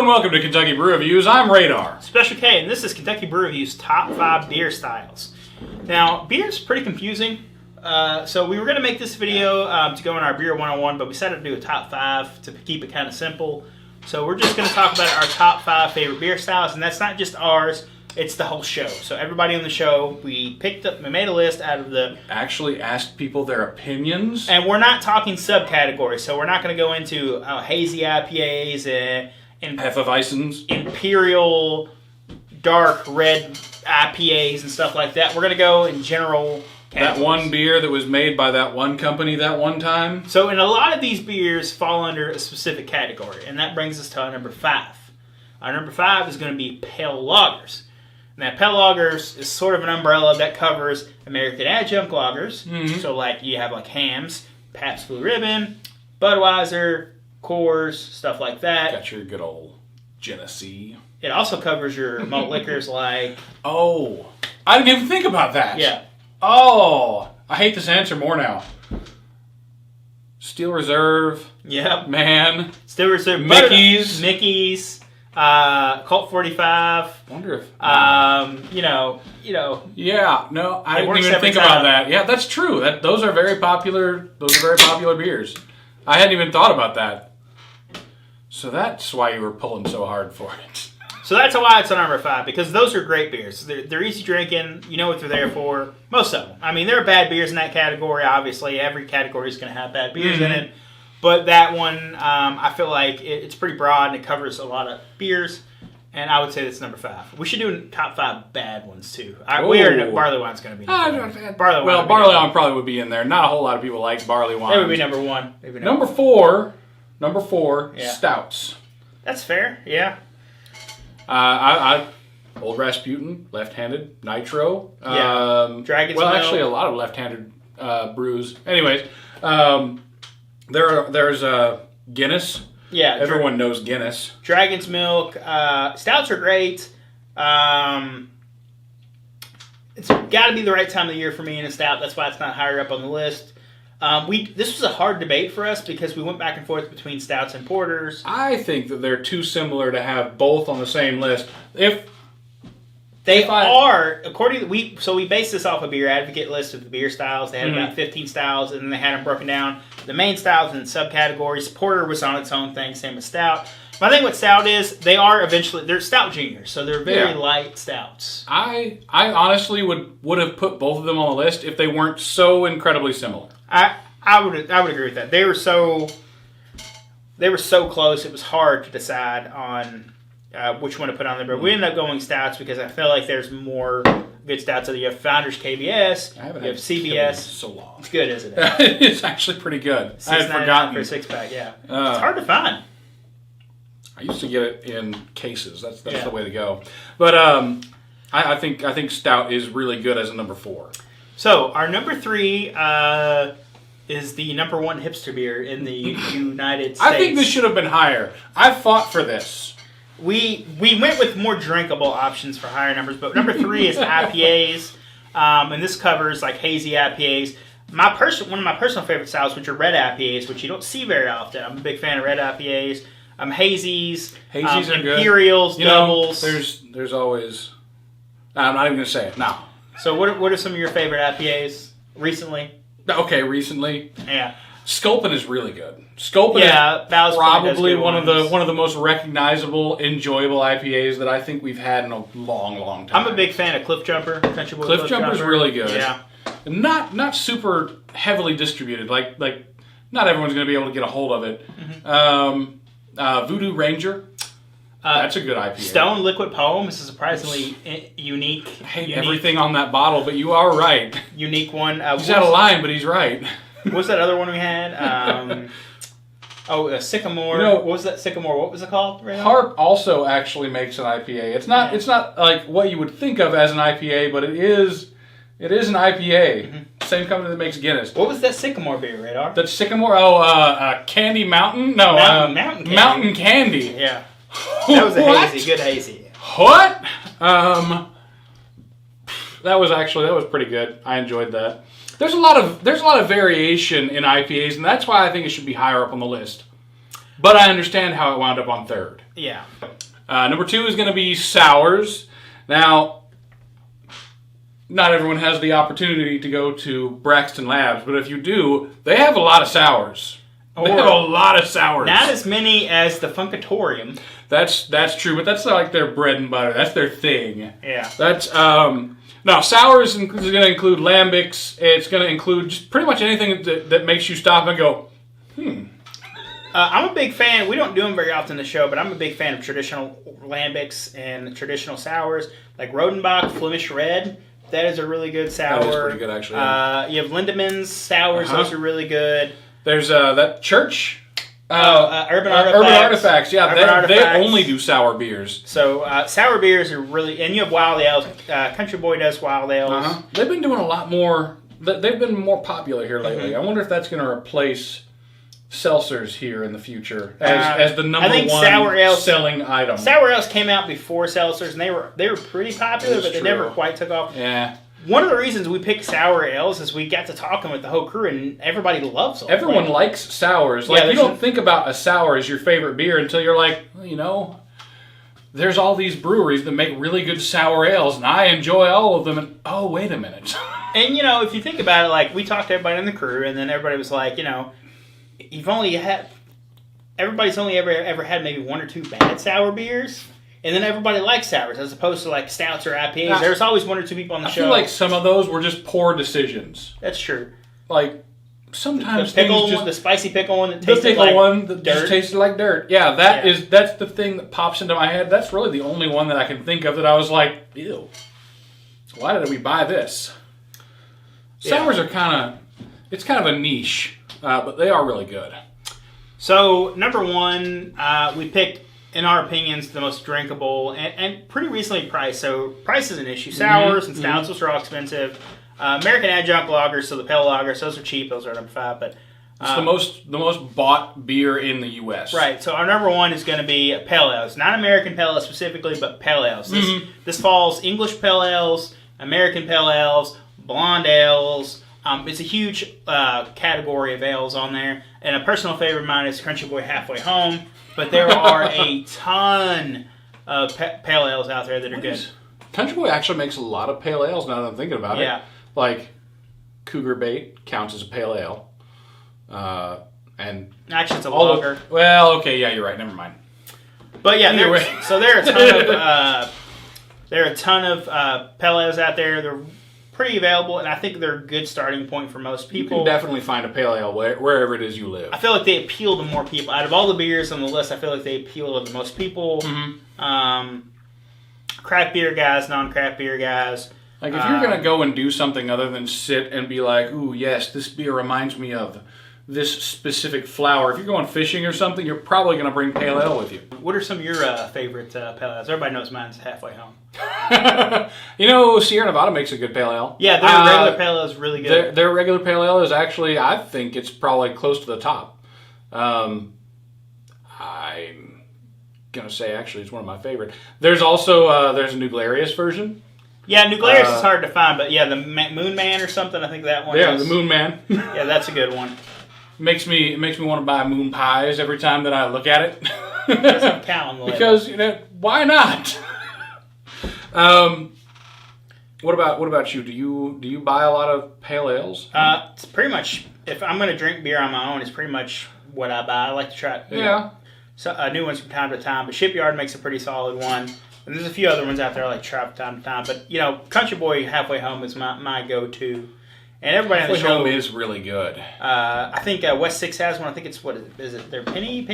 and welcome to Kentucky Brew Reviews. I'm Radar. Special K, and this is Kentucky Brew Review's top 5 beer styles. Now, beer's pretty confusing, so we were going to make this video to go in our Beer 101, but we decided to do a top 5 to keep it kind of simple. So we're just going to talk about our top 5 favorite beer styles, and that's not just ours, it's the whole show. So everybody on the show, we made a list out of the... Actually asked people their opinions. And we're not talking subcategories, so we're not going to go into hazy IPAs and Hefeweizens, Imperial, dark red IPAs and stuff like that. We're going to go in general categories. That one beer that was made by that one company that one time. So, and a lot of these beers fall under a specific category, and that brings us to our number 5. Our number 5 is going to be Pale Lagers. Now, Pale Lagers is sort of an umbrella that covers American adjunct lagers. Mm-hmm. So, like, you have like Hamm's, Pabst Blue Ribbon, Budweiser, Coors, stuff like that. Got your good old Genesee. It also covers your malt liquors like... Oh, I didn't even think about that. Yeah. Oh, I hate this answer more now. Steel Reserve. Yep. Man. Steel Reserve. Mickey's. Colt 45. Wonder if... you know. Yeah, no, I didn't even think about that. Yeah, that's true. Those are very popular beers. I hadn't even thought about that. So that's why you were pulling so hard for it. So that's why it's on number 5, because those are great beers. They're easy drinking. You know what they're there for. Most of them. I mean, there are bad beers in that category, obviously. Every category is going to have bad beers in it. But that one, I feel like it's pretty broad and it covers a lot of beers. And I would say that's number 5. We should do top 5 bad ones, too. We already know Barley Wine's going to be number 1. Barley Wine probably would be in there. Not a whole lot of people like Barley Wine. It would be number 1. Number 4, yeah. Stouts. That's fair, yeah. Old Rasputin, left-handed, Nitro. Dragon's Well, Milk. actually, a lot of left-handed brews. Anyways, there's Guinness. Yeah, everyone knows Guinness. Dragon's Milk. Stouts are great. It's got to be the right time of the year for me in a stout. That's why it's not higher up on the list. This was a hard debate for us because we went back and forth between stouts and porters. I think that they're too similar to have both on the same list. According to we based this off a Beer Advocate list of the beer styles. They had about 15 styles, and then they had them broken down. The main styles and subcategories. Porter was on its own thing, same as stout. My thing with stout is they're stout juniors, so they're very light stouts. I honestly would have put both of them on the list if they weren't so incredibly similar. I would agree with that. They were so close. It was hard to decide on which one to put on there. But we ended up going stouts because I feel like there's more good stouts. So you have Founders KBS. You have CBS. So long. It's good, isn't it? It's actually pretty good. I had forgotten for a 6-pack. Yeah, it's hard to find. I used to get it in cases. That's the way to go. But I think stout is really good as a number 4. So our number 3 is the number 1 hipster beer in the United States. I think this should have been higher. I fought for this. We went with more drinkable options for higher numbers, but number 3 is IPAs, and this covers like hazy IPAs. One of my personal favorite styles, which are red IPAs, which you don't see very often. I'm a big fan of red IPAs. Hazies are Imperials, good. doubles. There's always. I'm not even going to say it now. So what are some of your favorite IPAs recently? Okay, recently. Yeah. Sculpin is really good. Sculpin is probably one of the most recognizable, enjoyable IPAs that I think we've had in a long, long time. I'm a big fan of Cliff Jumper. Cliff Jumper is really good. Yeah. Not super heavily distributed. Like not everyone's going to be able to get a hold of it. Mm-hmm. Voodoo Ranger. That's a good IPA. Stone Liquid Poem. This is surprisingly unique. I hate everything on that bottle, but you are right. Unique one. He's out of line, but he's right. What's that other one we had? Sycamore. What was that Sycamore? What was it called? Right Harp also actually makes an IPA. It's not like what you would think of as an IPA, but it is an IPA. Mm-hmm. Same company that makes Guinness. What was that Sycamore beer, Radar? That Sycamore? Candy Mountain? No, Mountain Candy. Mountain Candy. Yeah. That was a hazy, good hazy. What? That was pretty good. I enjoyed that. There's a lot of variation in IPAs, and that's why I think it should be higher up on the list. But I understand how it wound up on third. Yeah. Number 2 is going to be sours. Now, not everyone has the opportunity to go to Braxton Labs, but if you do, they have a lot of sours. They have a lot of sours. Not as many as the Funkatorium. That's true, but that's like their bread and butter. That's their thing. Yeah. That's now sours is going to include lambics. It's going to include just pretty much anything that makes you stop and go, I'm a big fan. We don't do them very often in the show, but I'm a big fan of traditional lambics and traditional sours, like Rodenbach Flemish Red. That is a really good sour. That is pretty good, actually. Yeah. You have Lindemann's sours. Those are really good. There's that Church. Urban Artifacts. Urban Artifacts, yeah. Urban Artifacts. They only do sour beers. So sour beers are really... And you have Wild Ales. Country Boy does Wild Ales. They've been doing a lot more... They've been more popular here lately. I wonder if that's going to replace seltzers here in the future as the number one sour ales, selling item. Sour ales came out before seltzers, and they were pretty popular, but they never quite took off. Yeah. One of the reasons we picked sour ales is we got to talking with the whole crew, and everybody loves them. Everyone likes sours. Like, you don't think about a sour as your favorite beer until you're like, well, you know, there's all these breweries that make really good sour ales, and I enjoy all of them, and oh, wait a minute. And, you know, if you think about it, like, we talked to everybody in the crew, and then everybody was like, you know, everybody's only ever had maybe 1 or 2 bad sour beers. And then everybody likes sours as opposed to like stouts or IPAs. There's always 1 or 2 people on the show. I feel like some of those were just poor decisions. That's true. Like sometimes the spicy pickle one that tasted just tasted like dirt. Yeah, that's the thing that pops into my head. That's really the only one that I can think of that I was like, ew. Why did we buy this? Sours are kind of a niche, but they are really good. So number 1, we picked, in our opinions, the most drinkable and pretty recently priced. So price is an issue. Sours and stouts are all expensive. American adjunct lagers, so the pale lagers, those are cheap. Those are number 5. But it's the most bought beer in the U.S. Right. So our number 1 is going to be pale ales, not American pale ales specifically, but pale ales. This falls English pale ales, American pale ales, blonde ales. It's a huge category of ales on there. And a personal favorite of mine is Country Boy Halfway Home. But there are a ton of pale ales out there that are good. Country Boy actually makes a lot of pale ales now that I'm thinking about it. Yeah. Like, Cougar Bait counts as a pale ale. And actually, it's a lager. Well, okay, yeah, you're right. Never mind. But yeah, there are a ton of pale ales out there. They're pretty available, and I think they're a good starting point for most people. You can definitely find a pale ale wherever it is you live. I feel like they appeal to more people. Out of all the beers on the list, I feel like they appeal to the most people. Craft beer guys, non-craft beer guys. Like, if you're going to go and do something other than sit and be like, ooh, yes, this beer reminds me of this specific flower. If you're going fishing or something, you're probably going to bring pale ale with you. What are some of your favorite pale ales? Everybody knows mine's Halfway Home. You know, Sierra Nevada makes a good pale ale. Yeah, their regular pale ale is really good. Their regular pale ale is actually, I think it's probably close to the top. I'm going to say, actually, it's one of my favorite. There's also, there's a New Glarus version. Yeah, New Glarus is hard to find, but yeah, the Moon Man or something, I think that one is. Yeah, the Moon Man. Yeah, that's a good one. Makes me want to buy moon pies every time that I look at it. Because I'm counting because, you know, why not? What about you? Do you buy a lot of pale ales? It's pretty much, if I'm going to drink beer on my own, it's pretty much what I buy. I like to try new ones from time to time, but Shipyard makes a pretty solid one. And there's a few other ones out there I like to try from time to time. But, you know, Country Boy Halfway Home is my go-to. And everybody on the show Home is really good. I think West 6 has one. I think it's, what is it? Their Penny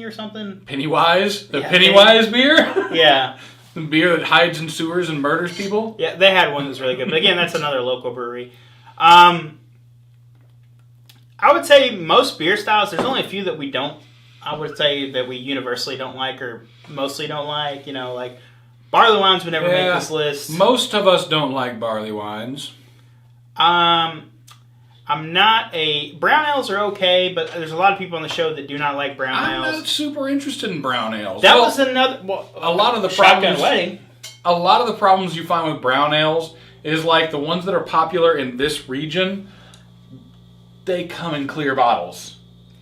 or something? Pennywise? The Pennywise beer? Yeah. The beer that hides in sewers and murders people? Yeah, they had one that was really good. But again, that's another local brewery. I would say most beer styles, there's only a few that we don't, I would say that we universally don't like or mostly don't like. You know, like barley wines would never make this list. Most of us don't like barley wines. I'm not brown ales are okay, but there's a lot of people on the show that do not like brown ales. I'm not super interested in brown ales. That was another, a lot of the Shotgun Wedding. A lot of the problems you find with brown ales is like the ones that are popular in this region, they come in clear bottles.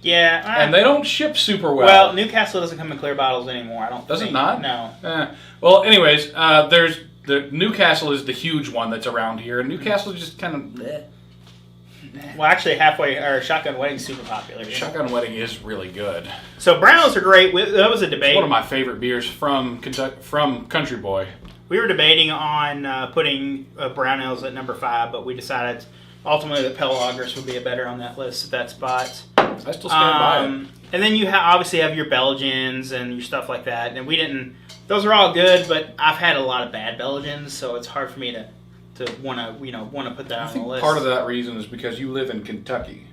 Yeah. And they don't ship super well. Well, Newcastle doesn't come in clear bottles anymore, I don't Does think. it not? No. Well, anyways, there's the Newcastle is the huge one that's around here, and Newcastle is just kind of bleh. Well, actually, Shotgun Wedding's super popular. Shotgun Wedding is really good. So Brownells are great. That was a debate. It's one of my favorite beers from Country Boy. We were debating on putting Brownells at number 5, but we decided ultimately that Pale Lagers would be better on that list at that spot. I still stand by it. And then you obviously have your Belgians and your stuff like that. And we didn't. Those are all good, but I've had a lot of bad Belgians, so it's hard for me to want to put that on the list. Part of that reason is because you live in Kentucky.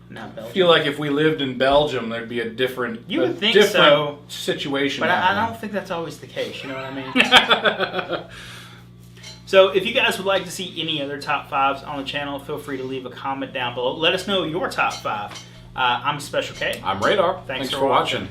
Not Belgium. I feel like if we lived in Belgium, there'd be a different situation. But I don't think that's always the case. You know what I mean? So if you guys would like to see any other top 5s on the channel, feel free to leave a comment down below. Let us know your top 5. I'm Special K. I'm Radar. Thanks for watching.